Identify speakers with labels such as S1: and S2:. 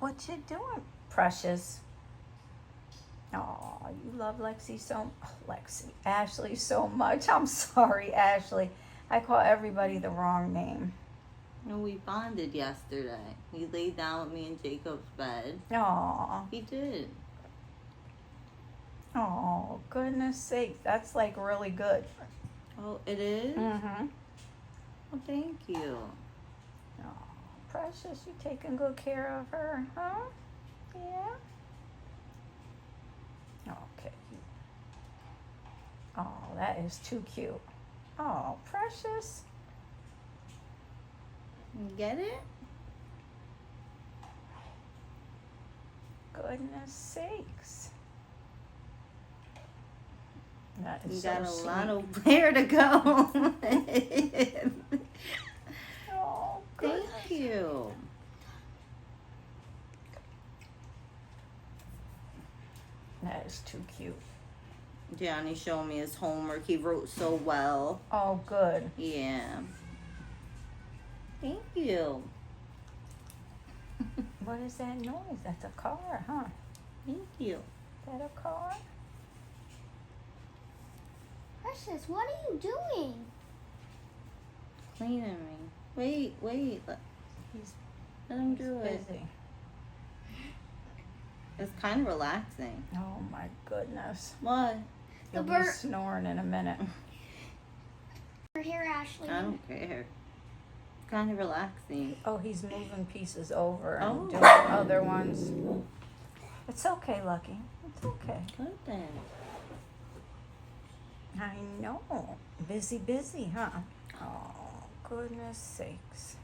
S1: What you doing, Precious? Oh, you love Ashley so much. I'm sorry, Ashley. I call everybody the wrong name.
S2: No, we bonded yesterday. He laid down with me in Jacob's bed.
S1: Oh.
S2: He did.
S1: Oh, goodness sake. That's like really good.
S2: Oh, it is?
S1: Mm-hmm.
S2: Well, thank you.
S1: Oh, Precious, you taking good care of her, huh? Yeah? Okay. Oh, that is too cute. Oh, Precious.
S2: You get it?
S1: Goodness sakes. That is
S2: You
S1: so
S2: got a
S1: sweet.
S2: lot of where to go.
S1: Oh, goodness.
S2: Thank you.
S1: That is too cute.
S2: Johnny showed me his homework. He wrote so well.
S1: Oh, good.
S2: Yeah. Thank you.
S1: What is that noise? That's a car, huh?
S2: Thank you.
S1: Is that a car?
S3: Precious, what are you doing?
S2: Cleaning me. Wait. Let him do it.
S1: Busy.
S2: It's kind of relaxing.
S1: Oh, my goodness.
S2: What?
S1: You'll be snoring in a minute.
S3: Here, Ashley.
S2: I don't care. Kind of relaxing.
S1: Oh, he's moving pieces over and
S2: Oh.
S1: doing other ones. It's okay, Lucky. It's okay.
S2: Good then.
S1: I know. Busy, huh? Oh, goodness sakes.